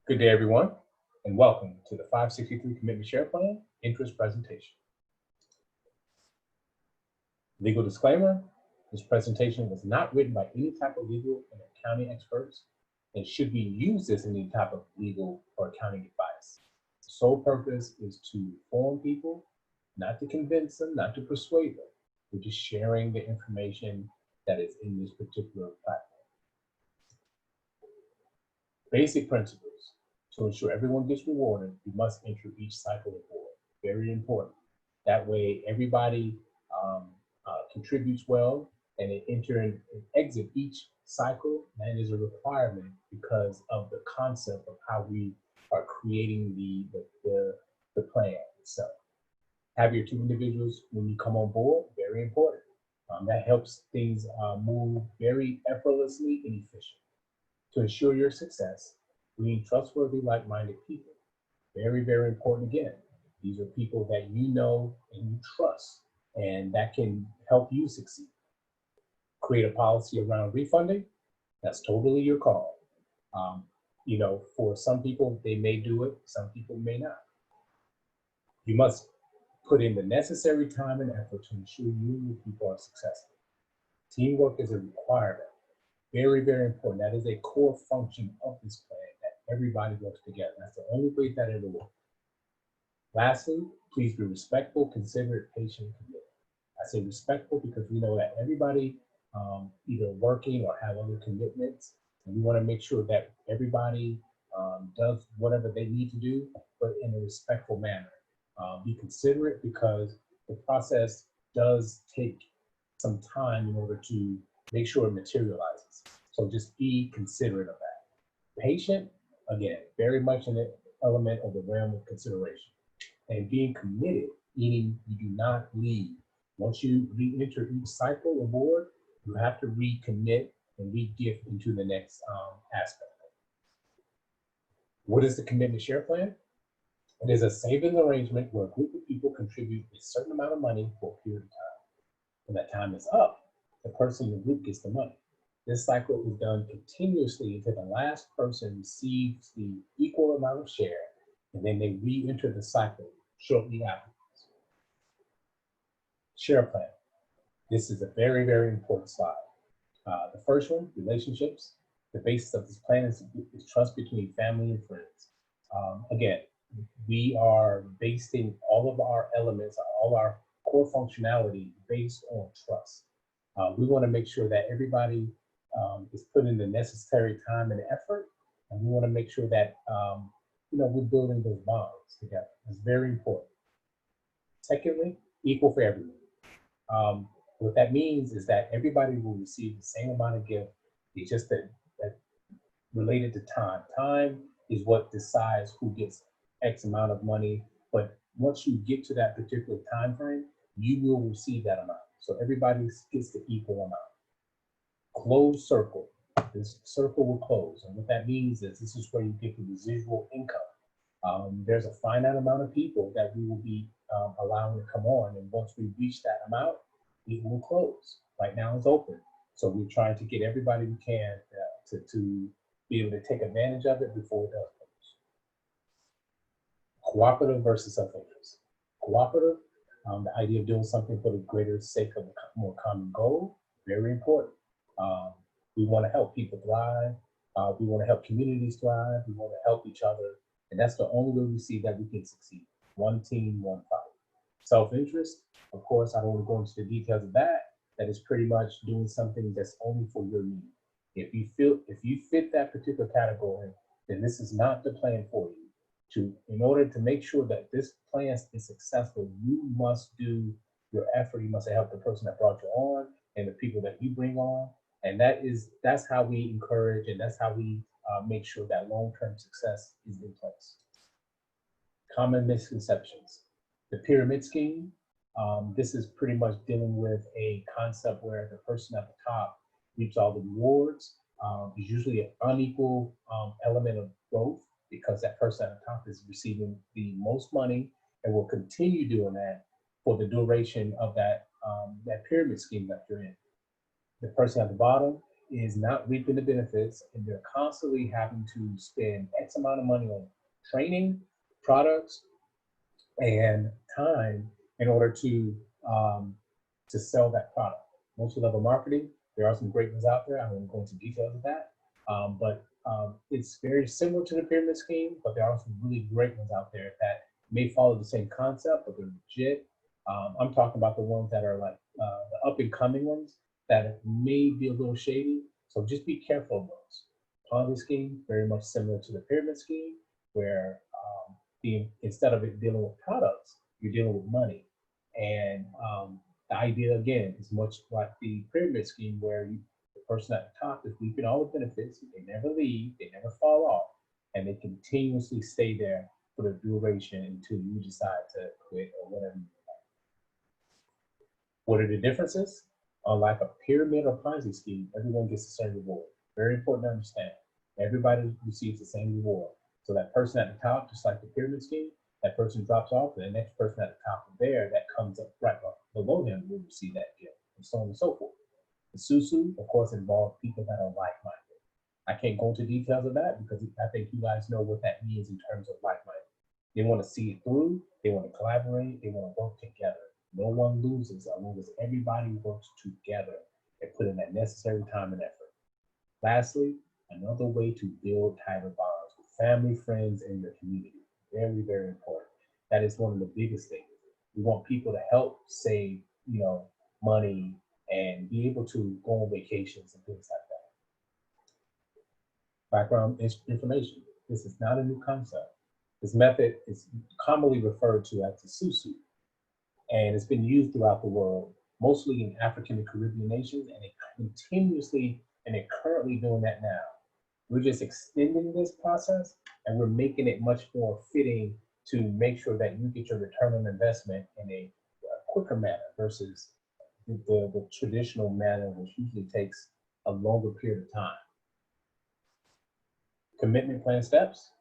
Good day, everyone, and welcome to the 563 Commitment Share Plan Interest Presentation. Legal disclaimer, this presentation was not written by any type of legal and accounting experts and should be used as any type of legal or accounting advice. The sole purpose is to inform people, not to convince them, not to persuade them. We're just sharing the information that is in this particular platform. Basic principles. To ensure everyone gets rewarded, you must enter each cycle of board. Very important. That way, everybody contributes well and they enter and exit each cycle. That is a requirement because of the concept of how we are creating the plan itself. Have your two individuals when you come on board, very important. That helps things move very effortlessly and efficient. To ensure your success, we need trustworthy, like-minded people. Very, very important again. These are people that you know and you trust, and that can help you succeed. Create a policy around refunding. That's totally your call. For some people, they may do it. Some people may not. You must put in the necessary time and effort to ensure you and your people are successful. Teamwork is a requirement. Very, very important. That is a core function of this plan, that everybody works together. That's the only way that it'll work. Lastly, please be respectful, considerate, patient, committed. I say respectful because we know that everybody either working or have other commitments, and we want to make sure that everybody does whatever they need to do, but in a respectful manner. Be considerate because the process does take some time in order to make sure it materializes. So just be considerate of that. Patient, again, very much an element of the realm of consideration. And being committed, meaning you do not leave. Once you re-enter each cycle of board, you have to recommit and re-gift into the next aspect. What is the commitment share plan? It is a savings arrangement where a group of people contribute a certain amount of money for a period of time. When that time is up, the person in the group gets the money. This cycle is done continuously until the last person receives the equal amount of share, and then they re-enter the cycle shortly afterwards. Share plan. This is a very, very important slide. The first one, relationships. The basis of this plan is trust between family and friends. Again, we are basing all of our elements, all our core functionality based on trust. We want to make sure that everybody is putting the necessary time and effort, and we want to make sure that we're building those bonds together. It's very important. Secondly, equal for everyone. What that means is that everybody will receive the same amount of gift. It's just that related to time. Time is what decides who gets X amount of money, but once you get to that particular time frame, you will receive that amount. So everybody gets the equal amount. Closed circle. This circle will close, and what that means is this is where you get the residual income. There's a finite amount of people that we will be allowing to come on, and once we reach that amount, it will close. Right now it's open, so we're trying to get everybody we can to be able to take advantage of it before it does close. Cooperative versus self-interest. Cooperative, the idea of doing something for the greater sake of a more common goal, very important. We want to help people thrive. We want to help communities thrive. We want to help each other. And that's the only way we see that we can succeed. One team, one fight. Self-interest, of course, I don't want to go into the details of that. That is pretty much doing something that's only for your need. If you fit that particular category, then this is not the plan for you. In order to make sure that this plan is successful, you must do your effort. You must help the person that brought you on and the people that you bring on. And that's how we encourage, and that's how we make sure that long-term success is in place. Common misconceptions. The pyramid scheme, this is pretty much dealing with a concept where the person at the top reaps all the rewards. There's usually an unequal element of growth because that person at the top is receiving the most money and will continue doing that for the duration of that pyramid scheme that you're in. The person at the bottom is not reaping the benefits, and they're constantly having to spend X amount of money on training, products, and time in order to sell that product. Multi-level marketing, there are some great ones out there. I won't go into details of that, but it's very similar to the pyramid scheme, but there are some really great ones out there that may follow the same concept, but they're legit. I'm talking about the ones that are like the up and coming ones that may be a little shady. So just be careful of those. Ponzi scheme, very much similar to the pyramid scheme, where instead of it dealing with products, you're dealing with money. And the idea again is much like the pyramid scheme, where the person at the top is reaping all the benefits. They never leave, they never fall off, and they continuously stay there for the duration until you decide to quit or whatever. What are the differences? Unlike a pyramid or Ponzi scheme, everyone gets the same reward. Very important to understand. Everybody receives the same reward. So that person at the top, just like the pyramid scheme, that person drops off, and the next person at the top of there that comes up right below him will receive that gift, and so on and so forth. The Susu, of course, involves people that are like-minded. I can't go into details of that because I think you guys know what that means in terms of like-minded. They want to see it through, they want to collaborate, they want to work together. No one loses as long as everybody works together and put in that necessary time and effort. Lastly, another way to build tighter bonds with family, friends, and your community. Very, very important. That is one of the biggest things. We want people to help save, money and be able to go on vacations and things like that. Background information. This is not a new concept. This method is commonly referred to as the Susu, and it's been used throughout the world, mostly in African and Caribbean nations, and they're currently doing that now. We're just extending this process, and we're making it much more fitting to make sure that you get your return on investment in a quicker manner versus the traditional manner, which usually takes a longer period of time. Commitment plan steps: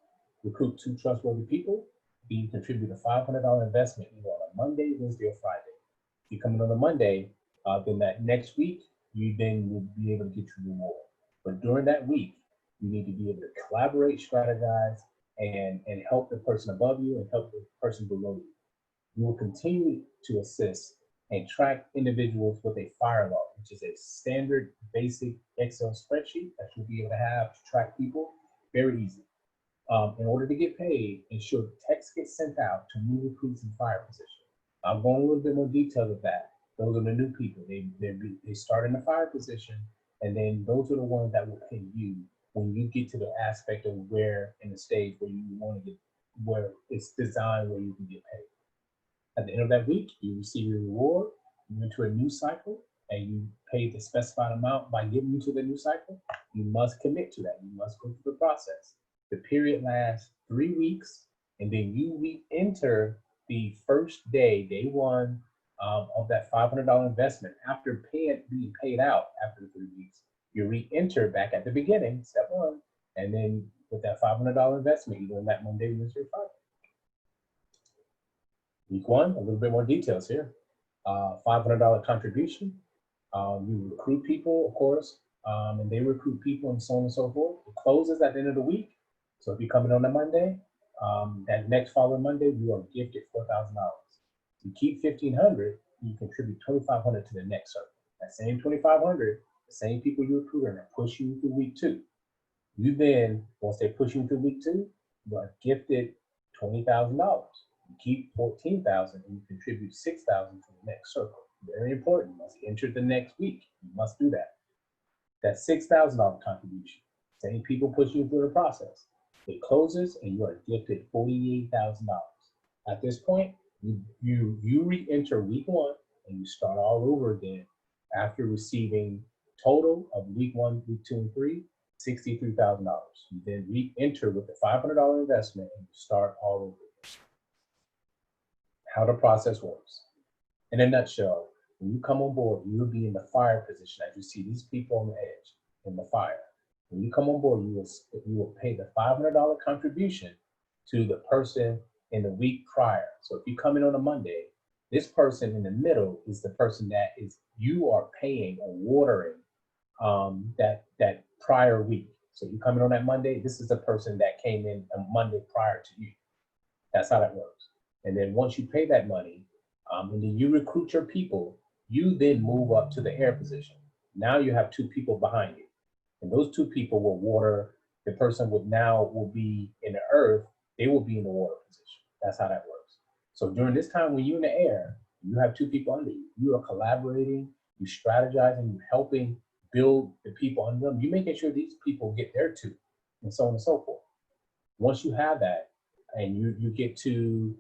recruit 2 trustworthy people. You contribute a $500 investment either on a Monday, Wednesday, or Friday. If you come in on a Monday, then that next week, you then will be able to get your reward. But during that week, you need to be able to collaborate, strategize, and help the person above you and help the person below you. You will continue to assist and track individuals with a fire log, which is a standard basic Excel spreadsheet that you'll be able to have to track people. Very easy. In order to get paid, ensure the text gets sent out to new recruits in fire position. I'll go into a little bit more detail of that. Those are the new people. They start in the fire position, and then those are the ones that will pay you when you get to the aspect of where in the stage where you want to get, where it's designed where you can get paid. At the end of that week, you receive your reward, you enter a new cycle, and you pay the specified amount by getting into the new cycle. You must commit to that. You must go through the process. The period lasts 3 weeks, and then you re-enter the first day, day one, of that $500 investment. After being paid out after the 3 weeks, you re-enter back at the beginning, step one, and then with that $500 investment, you're doing that Monday, Wednesday, Friday. Week one, a little bit more details here. $500 contribution. You recruit people, of course, and they recruit people and so on and so forth. It closes at the end of the week. So if you come in on a Monday, that next following Monday, you are gifted $4,000. You keep $1,500, you contribute $2,500 to the next circle. That same $2,500, the same people you recruit are going to push you through week two. You then, once they push you through week two, you are gifted $20,000. You keep $14,000 and you contribute $6,000 to the next circle. Very important. You must enter the next week. You must do that. That $6,000 contribution. Same people push you through the process. It closes and you are gifted $48,000. At this point, you re-enter week one and you start all over again after receiving total of week one, week two, and three, $63,000. You then re-enter with the $500 investment and you start all over again. How the process works. In a nutshell, when you come on board, you'll be in the fire position as you see these people on the edge in the fire. When you come on board, you will pay the $500 contribution to the person in the week prior. So if you come in on a Monday, this person in the middle is the person that you are paying or watering that prior week. So you come in on that Monday, this is the person that came in a Monday prior to you. That's how that works. And then once you pay that money, and then you recruit your people, you then move up to the air position. Now you have two people behind you, and those two people will water. The person would now will be in the earth. They will be in the water position. That's how that works. So during this time when you're in the air, you have two people under you. You are collaborating, you strategizing, you helping build the people under them. You making sure these people get their two, and so on and so forth. Once you have that, and you get to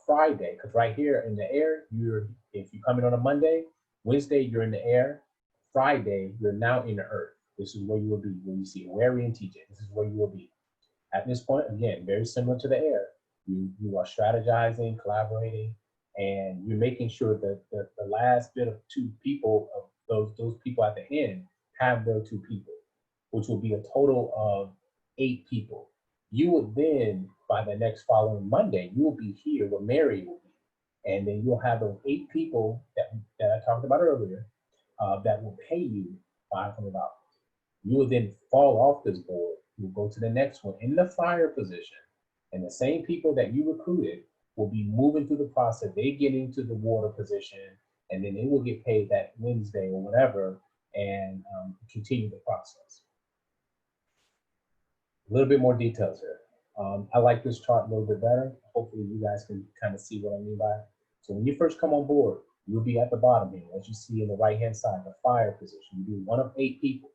Friday, because right here in the air, you're if you come in on a Monday, Wednesday you're in the air, Friday you're now in the earth. This is where you will be when you see Larry and TJ. This is where you will be. At this point, again, very similar to the air. You are strategizing, collaborating, and you're making sure that the last bit of two people of those people at the end have their two people, which will be a total of 8 people. You would then, by the next following Monday, you will be here where Mary will be. And then you'll have those 8 people that I talked about earlier that will pay you $500. You will then fall off this board. You will go to the next one in the fire position. And the same people that you recruited will be moving through the process. They get into the water position, and then they will get paid that Wednesday or whatever, and continue the process. A little bit more details here. I like this chart a little bit better. Hopefully you guys can kind of see what I mean by it. So when you first come on board, you'll be at the bottom here, as you see in the right-hand side, the fire position. You'll be one of 8 people.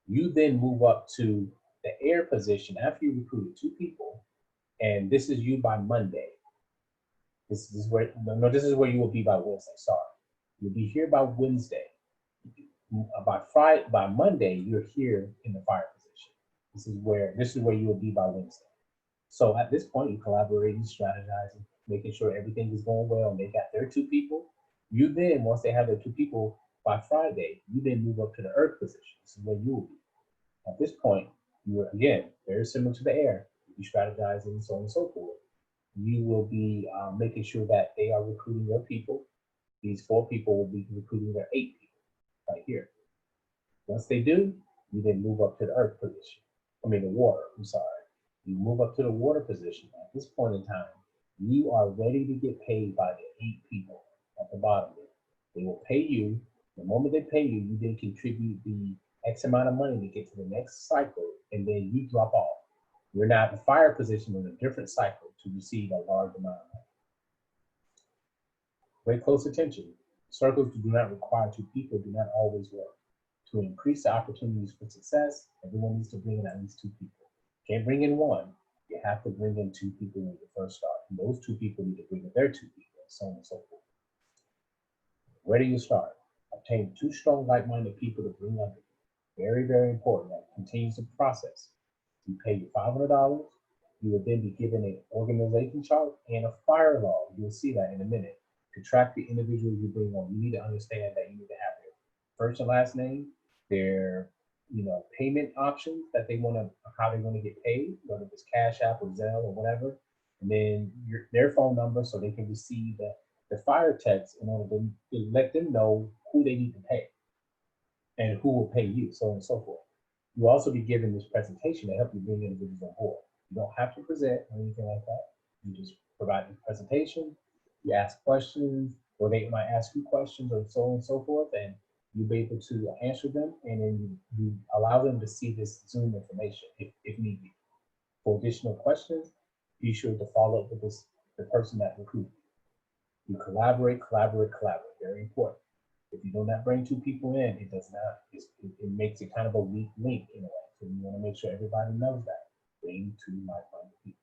You then move up to the air position after you recruited 2 people, and this is you by Monday. This is where this is where you will be by Wednesday. Sorry, you'll be here by Wednesday. By Monday, you're here in the fire position. This is where you will be by Wednesday. So at this point, you're collaborating, strategizing, making sure everything is going well, and they got their 2 people. You then, once they have their 2 people by Friday, you then move up to the earth position. This is where you will be. At this point, you're again very similar to the air. You're strategizing, and so on and so forth. You will be making sure that they are recruiting your people. These 4 people will be recruiting their 8 people right here. Once they do, you then move up to the earth position. I mean the water, I'm sorry. You move up to the water position. At this point in time, you are ready to get paid by the 8 people at the bottom there. They will pay you. The moment they pay you, you then contribute the X amount of money to get to the next cycle, and then you drop off. You're now at the fire position in a different cycle to receive a large amount of money. Pay close attention. Circles do not require 2 people, do not always work. To increase the opportunities for success, everyone needs to bring in at least 2 people. Can't bring in 1. You have to bring in 2 people when you first start. And those 2 people need to bring in their 2 people, and so on and so forth. Where do you start? Obtain 2 strong, like-minded people to bring under you. Very, very important. That continues the process. You pay you $500. You will then be given an organization chart and a fire log. You'll see that in a minute. To track the individuals you bring on, you need to understand that you need to have their first and last name, their payment options that they want to, how they want to get paid, whether it's Cash App or Zelle or whatever, and then their phone number so they can receive the fire text in order to let them know who they need to pay and who will pay you, so on and so forth. You'll also be given this presentation to help you bring individuals on board. You don't have to present or anything like that. You just provide the presentation, you ask questions, or they might ask you questions or so on and so forth, and you'll be able to answer them, and then you allow them to see this Zoom information if need be. For additional questions, be sure to follow up with the person that recruited you. You collaborate, collaborate, collaborate. Very important. If you do not bring 2 people in, it does not, it makes it kind of a weak link in a way. So you want to make sure everybody knows that. Bring 2 like-minded people.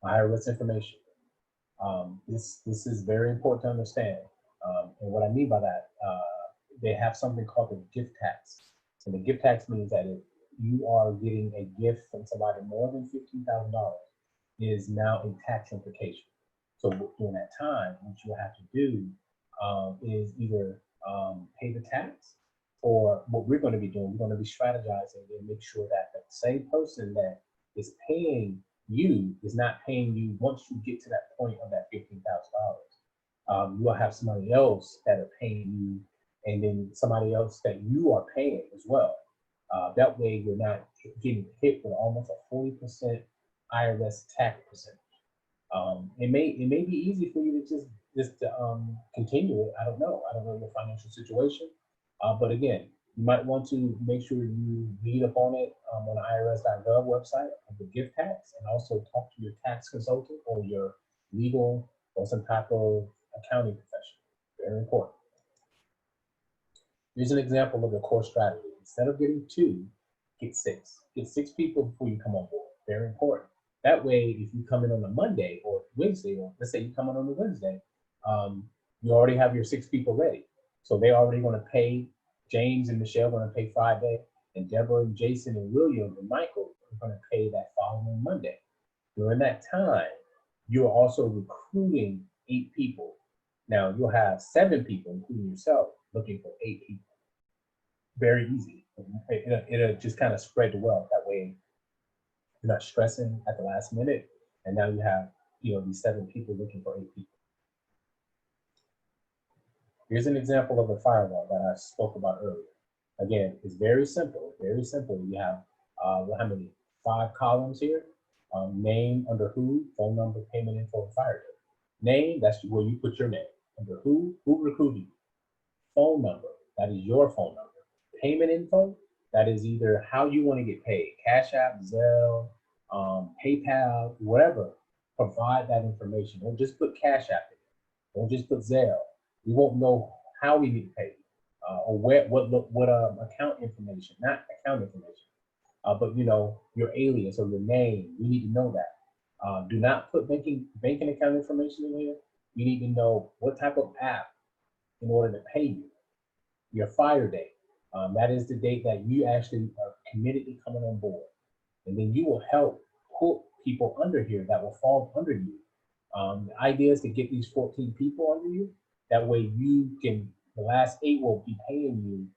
Higher risk information. This is very important to understand. And what I mean by that, they have something called the gift tax. And the gift tax means that if you are getting a gift from somebody more than $15,000, it is now a tax implication. So during that time, what you have to do is either pay the tax, or what we're going to be doing, we're going to be strategizing and make sure that the same person that is paying you is not paying you once you get to that point of that $15,000. You'll have somebody else that are paying you and then somebody else that you are paying as well. That way you're not getting hit with almost a 40% IRS tax percentage. It may be easy for you to just continue it. I don't know your financial situation, but again, you might want to make sure you read up on it on the IRS.gov website of the gift tax, and also talk to your tax consultant or your legal or some type of accounting professional. Very important. Here's an example of a core strategy. Instead of getting two, get six. Get six people before you come on board. Very important. That way, if you come in on a Monday or Wednesday, or let's say you come in on a Wednesday, you already have your six people ready. So they're already going to pay. James and Michelle are going to pay Friday, and Deborah and Jason and William and Michael are going to pay that following Monday. During that time, you're also recruiting 8 people. Now you'll have 7 people, including yourself, looking for 8 people. Very easy. It'll just kind of spread the wealth. That way you're not stressing at the last minute. And now you have, these 7 people looking for 8 people. Here's an example of a firewall that I spoke about earlier. Again, it's very simple, very simple. You have, how many? 5 columns here. Name, under who, phone number, payment info, fire date. Name, that's where you put your name. Under who recruited you. Phone number, that is your phone number. Payment info, that is either how you want to get paid. Cash App, Zelle, PayPal, whatever. Provide that information. Don't just put Cash App in. Don't just put Zelle. We won't know how we need to pay you, or what account information, not account information, but your alias or your name. We need to know that. Do not put banking account information in here. You need to know what type of app in order to pay you. Your fire date. That is the date that you actually are committed to coming on board, and then you will help put people under here that will fall under you. The idea is to get these 14 people under you. That way the last 8 will be paying you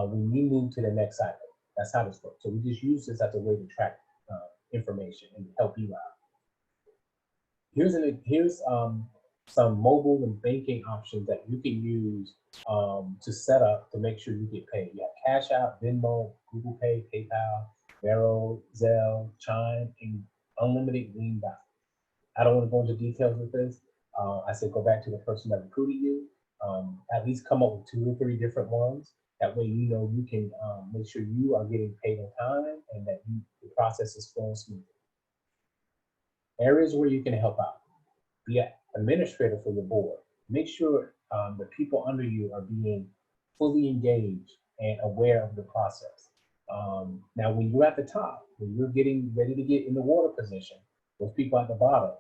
when you move to the next cycle. That's how this works. So we just use this as a way to track information and help you out. Here's some mobile and banking options that you can use to set up to make sure you get paid. You have Cash App, Venmo, Google Pay, PayPal, Vero, Zelle, Chime, and unlimited green dot. I don't want to go into details with this. I said go back to the person that recruited you. At least come up with 2 or 3 different ones. That way you can make sure you are getting paid on time and that the process is flowing smoothly. Areas where you can help out. Be an administrator for your board. Make sure the people under you are being fully engaged and aware of the process. Now, when you're at the top, when you're getting ready to get in the water position, those people at the bottom,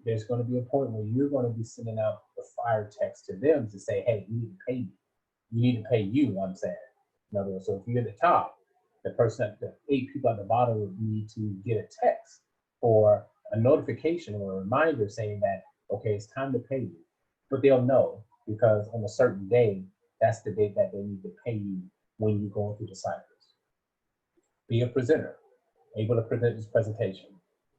there's going to be a point where you're going to be sending out the fire text to them to say, hey, you need to pay me. You need to pay you, I'm saying. In other words, so if you're at the top, the 8 people at the bottom would need to get a text or a notification or a reminder saying that, okay, it's time to pay you. But they'll know because on a certain day, that's the date that they need to pay you when you're going through the cycles. Be a presenter, able to present this presentation.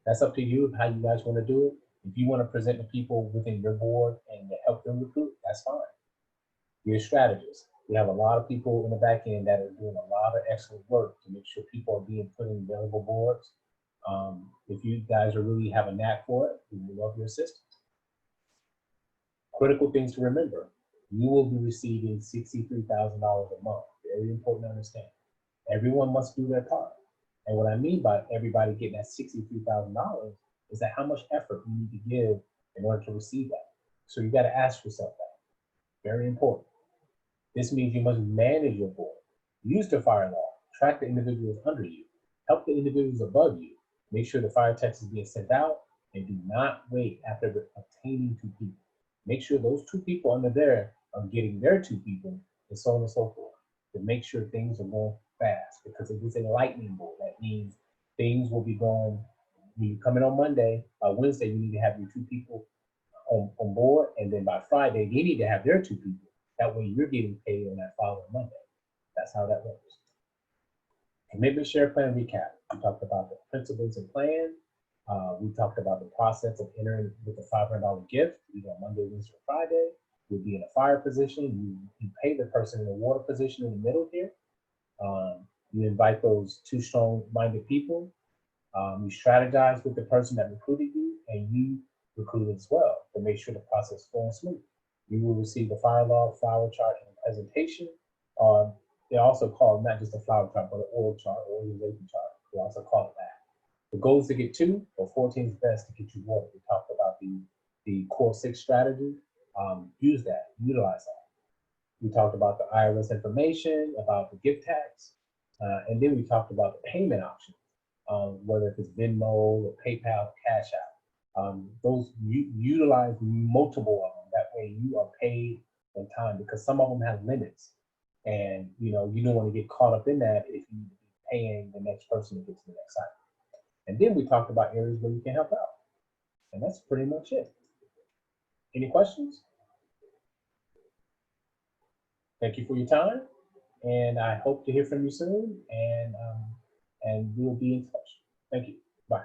That's up to you how you guys want to do it. If you want to present to people within your board and help them recruit, that's fine. Be a strategist. We have a lot of people in the back end that are doing a lot of excellent work to make sure people are being put in available boards. If you guys really have a knack for it, we would love your assistance. Critical things to remember. You will be receiving $63,000 a month. Very important to understand. Everyone must do their part. And what I mean by everybody getting that $63,000 is that how much effort you need to give in order to receive that. So you got to ask yourself that. Very important. This means you must manage your board. Use the fire law. Track the individuals under you. Help the individuals above you. Make sure the fire text is being sent out, and do not wait after obtaining 2 people. Make sure those 2 people under there are getting their 2 people, and so on and so forth, to make sure things are going fast. Because if it's a lightning bolt, that means things will be going. When you come in on Monday, by Wednesday, you need to have your 2 people on board, and then by Friday, they need to have their 2 people. That way you're getting paid on that following Monday. That's how that works. Commitment share plan recap. We talked about the principles and plan. We talked about the process of entering with a $500 gift, either on Monday, Wednesday, or Friday. You'll be in a fire position. You pay the person in the water position in the middle here. You invite those two strong-minded people. You strategize with the person that recruited you, and you recruit as well to make sure the process is going smooth. You will receive the fire log, flower chart, and presentation. They also call it not just a flower chart, but an org chart, or organization chart. They also call it that. The goal is to get 2, but 14 is best to get you water. We talked about the core 6 strategy. Use that, utilize that. We talked about the IRS information, about the gift tax, and then we talked about the payment options, whether it's Venmo or PayPal, Cash App. Those utilize multiple of them. That way you are paid on time, because some of them have limits, and you don't want to get caught up in that if you paying the next person to get to the next cycle. And then we talked about areas where you can help out, and that's pretty much it. Any questions? Thank you for your time, and I hope to hear from you soon, and we'll be in touch. Thank you. Bye.